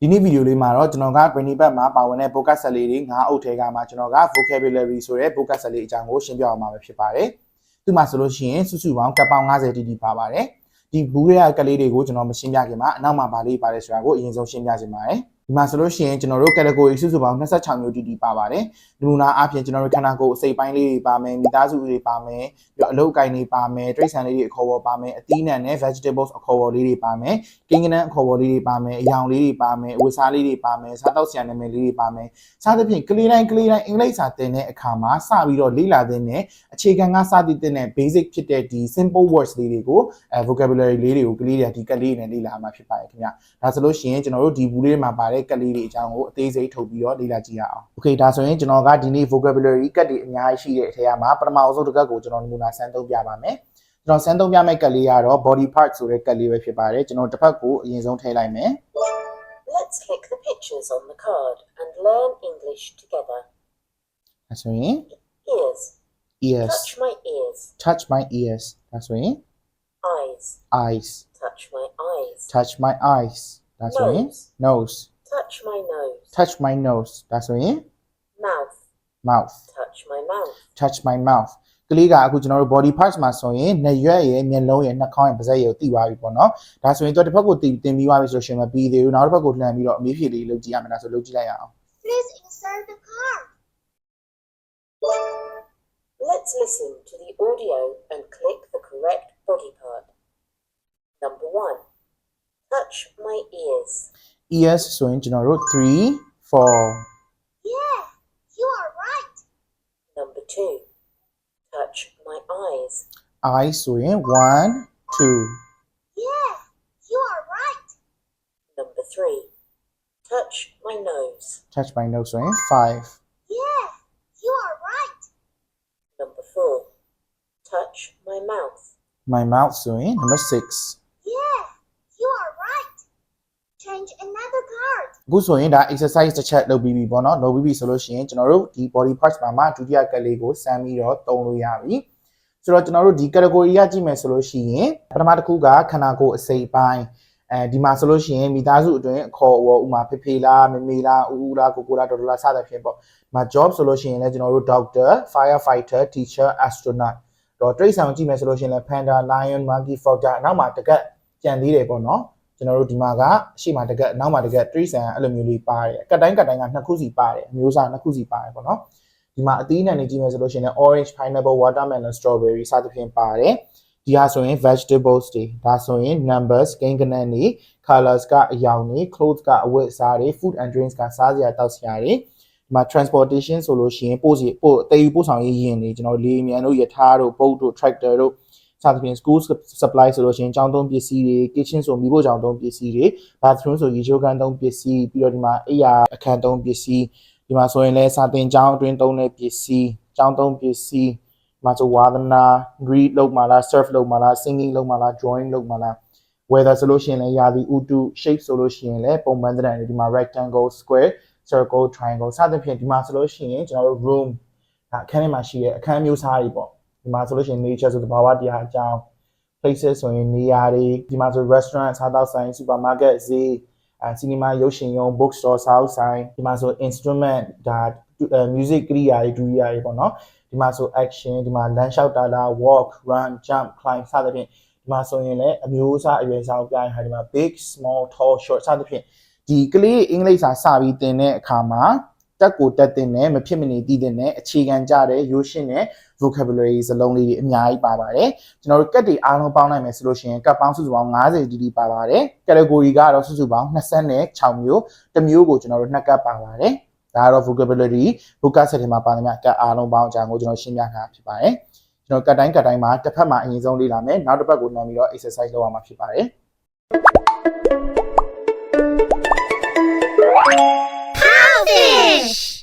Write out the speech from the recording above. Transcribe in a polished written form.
ဒီနေ့ဗီဒီယိုလေးမှာတော့ကျွန်တော်က Brainy Bag မှာပါဝင်တဲ့ vocab ဆက်လေးတွေ9အုပ်ထဲကမှကျွန်တော်က vocabulary ဆိုတဲ့ vocab ဆက်လေးအကြောင်းကိုရှင်းပြအောင်မှာဖြစ်ပါတယ်။ဒီမှာဆိုလို့ရှိရင်စုစုပေါင်းကပ်ပေါင်း50တိတိပါပါတယ်။ဒီဘူးရကလေးတွေကိုကျွန်တော်မရှင်းပြခင်မှာအနောက်မှာဗာလေးပါတယ်ဆိုတာကိုအရင်ဆုံးရှင်းပြချင်ပါတယ်။ဒီမှာဆိုလို့ရှိရင်ကျွန်တော်တို့ category စုစုပေါင်း26မျိုးတိတိပါပါတယ်။ဒီလိုနာအပြင်ကျွန်တော်တို့ခန္ဓာကိုယ်အစိတ်ပိုင်းလေးတွေပါမယ်၊မိသားစုတွေပါမယ်၊ပြီးတော့အလုပ်အကိုင်တွေပါမယ်၊တိရစ္ဆာန်လေးတွေအခေါ်ပေါ်ပါမယ်၊အသီးနှံနဲ့ vegetables အခေါ်ပေါ်လေးတွေပါမယ်၊ကင်းကနန်းအခေါ်ပေါ်လေးတွေပါမယ်၊အယောင်လေးတွေပါမယ်၊ဝတ်စားလေးတွေပါမယ်၊စားတောက်ဆရာနာမည်လေးတွေပါမယ်။စသဖြင့်ကလေးတိုင်းအင်္ဂလိပ်စာသင်တဲ့အခါမှာစပြီးတော့လေ့လာသင်တဲ့အခြေခံကစသည့်တဲ့ basic ဖြစ်တဲ့ဒီ simple words လေးတွေကိုvocabulary လေးတွေကိုကလေးတွေဒီကလေးတွေနဲ့လေ့လာမှာဖြစ်ပါတယ်ခင်ဗျ။ဒါဆိုလို့ရှိရင်ကျွန်တော်တို့ဒီဘူးလေးမှာပါတဲ့ကလေးတွေအကြောင်းကိုအသေးစိတ်ထုတ်ပြီးတော့လေ့လာကြည့်ရအောင်။ Okay ဒါဆိုရင်ကျွန်တော်ကဒီနေ့ vocabulary ကတ်တွေအများကြီးရှိတဲ့အထက်ကမှာပထမအဆုံးတစ်ကတ်ကိုကျွန်တော်နမူနာစမ်းသုံးပြပါမယ်။ကျွန်တော်စမ်းသုံးပြမယ့်ကတ်လေးကတော့ body part ဆိုတဲ့ကတ်လေးပဲဖြစ်ပါတယ်။ကျွန်တော်တစ်ဖက်ကိုအရင်ဆုံးထည့်လိုက်မယ်။ Let's click the pictures on the card and learn English together. ဒါဆိုရင် ears. Touch my ears. Touch my ears. ဒါဆိုရင် eyes. Touch my eyes. ဒါဆိုရင် nose. Touch my nose. Touch my nose. ဒါဆိုရင် mouth. Touch my mouth. ကလေးကအခုကျွန်တော်တို့ body parts မှာဆိုရင်နှာရွက်ရဲ့မျက်လုံးရဲ့နှာခေါင်းရဲ့ပါးစပ်ရဲ့ကိုသိသွားပြီပေါ့နော်။ဒါဆိုရင်တော့တစ်ဖက်ကိုတင်ပြီးသွားပြီဆိုလို့ရှိရင်မပြီးသေးဘူး။နောက်တစ်ဖက်ကိုလှမ်းပြီးတော့အမေးဖြေလေးလုပ်ကြည့်ရမယ်။ဒါဆိုလုပ်ကြည့်လိုက်ရအောင်။ Please insert the card. Let's listen to the audio and click the correct body part. Number 1. Touch my ears. Ears ဆိုရင်ကျွန်တော်တို့3 4 Yeah, you are right. Number 2. Touch my eyes. Eyes ဆိုရင်1 2 Yeah, you are right. Number 3. Touch my nose. Touch my nose ဆိုရင်5 Yeah, you are right. Number 4. Touch my mouth. My mouth ဆိုရင် number 6 Yeah, you are right. Change another card. အခုဆိုရင်ဒါ exercise တစ်ချက်လုပ်ပြီးပြီပေါ့နော်လုပ်ပြီးပြီဆိုလို့ရှိရင်ကျွန်တော်တို့ဒီ body parts မှာဒုတိယကတ်လေးကိုစမ်းပြီးတော့သုံးလို့ရပြီဆိုတော့ကျွန်တော်တို့ဒီ category ရကြည့်မယ်ဆိုလို့ရှိရင်ပထမတစ်ခုကခန္ဓာကိုယ်အစိတ်ပိုင်းဒီမှာဆိုလို့ရှိရင်မိသားစုအတွင်းအခေါ်အဝေါ်ဥမာဖေဖေလားမေမေလားဦးလားကိုကိုလားဒေါ်ဒေါ်လားစသဖြင့်ပေါ့ဒီမှာ job ဆိုလို့ရှိရင်လည်းကျွန်တော်တို့ doctor firefighter teacher astronaut တော့တိရစ္ဆာန်ကိုကြည့်မယ်ဆိုလို့ရှိရင်လည်း panda lion monkey frog ဒါနောက်မှာတကတ်ကြံသေးတယ်ပေါ့နော်ကျွန်တော်တို့ဒီမှာကအရှိမတကက်နောက်မှာတကက်တိရစ္ဆာန်အဲ့လိုမျိုးလေးပါတယ်ကတ်တိုင်းကနှစ်ခုစီပါတယ်အမျိုးအစားနှစ်ခုစီပါတယ်ပေါ့နော်ဒီမှာအသီးနှံတွေကြည့်မယ်ဆိုလို့ရှိရင် orange pineapple watermelon strawberry စသဖြင့်ပါတယ်ဒီဟာဆိုရင် vegetables တွေဒါဆိုရင် numbers ကိန်းဂဏန်းတွေ colors ကအယောင်တွေ clothes ကအဝတ်အစားတွေ food and drinks ကစားစရာတောက်စရာတွေဒီမှာ transportation ဆိုလို့ရှိရင်ပို့တည်ယူပို့ဆောင်ရေးယာဉ်တွေကျွန်တော်လေမြန်တို့ယထာတို့ boat တို့ tractor တို့စသဖြင့် school supply ဆိုလို့ရှိရင်ကျောင်းသုံးပစ္စည်းတွေ kitchen ဆိုမိဖို့ကျောင်းသုံးပစ္စည်းတွေ bathroom ဆိုရေချိုးခန်းသုံးပစ္စည်းပြီးတော့ဒီမှာအိယာအခန်းသုံးပစ္စည်းဒီမှာဆိုရင်လည်းစာသင်ကျောင်းအတွင်းသုံးတဲ့ပစ္စည်းကျောင်းသုံးပစ္စည်းဒီမှာဆိုဝါသနာ read လုပ်မှာလား surf လုပ်မှာလား singing လုပ်မှာလား drawing လုပ်မှာလား weather ဆိုလို့ရှိရင်လည်းရာသီဥတု shape ဆိုလို့ရှိရင်လည်းပုံမှန်သဏ္ဍာန်တွေဒီမှာ rectangle square circle triangle စသဖြင့်ဒီမှာဆိုလို့ရှိရင်ကျွန်တော်တို့ room အခန်းထဲမှာရှိတဲ့အခန်းမျိုးစားတွေပေါ့ဒီမှာဆိုလို့ရှိရင် nature ဆိုသဘာဝတရားအကြောင်း places ဆိုရင်နေရာတွေဒီမှာဆို restaurant စားသောက်ဆိုင် supermarket ဈေးcinema ရုပ်ရှင်ရုံ bookstore စာအုပ်ဆိုင်ဒီမှာဆို instrument ဒါ music ကိရိယာတွေဒုရိယာတွေပေါ့နော်ဒီမှာဆို action ဒီမှာလမ်းလျှောက်တာလား walk run jump climb စသဖြင့်ဒီမှာဆိုရင်လည်းအမျိုးအစားအရွယ်စားပြရတဲ့ဒီမှာ big small tall short စသဖြင့်ဒီကလေးအင်္ဂလိပ်စာစပြီးသင်တဲ့အခါမှာတက်ကိုတက်တဲ့နဲ့မဖြစ်မနေတည်တဲ့အခြေခံကြတဲ့ရိုးရှင်းတဲ့ vocabulary စလုံးလေးတွေအများကြီးပါပါတယ်ကျွန်တော်တို့ကတ်တွေအားလုံးပေါင်းနိုင်မယ်ဆိုလို့ရှိရင်ကတ်ပေါင်းစုစုပေါင်း50တိတိပါပါတယ် category ကတော့စုစုပေါင်း26မျိုးတစ်မျိုးကိုကျွန်တော်တို့2ကတ်ပါပါတယ်ဒါကတော့ vocabulary vocab set ထဲမှာပါတဲ့ကတ်အားလုံးပေါင်းအကြောင်းကိုကျွန်တော်ရှင်းပြထားဖြစ်ပါတယ်ကျွန်တော်ကတ်တိုင်းမှာတစ်ဖက်မှာအရင်ဆုံးလေ့လာမယ်နောက်တစ်ဖက်ကိုနှမ်းပြီးတော့ exercise လုပ်ရမှာဖြစ်ပါတယ် Cowfish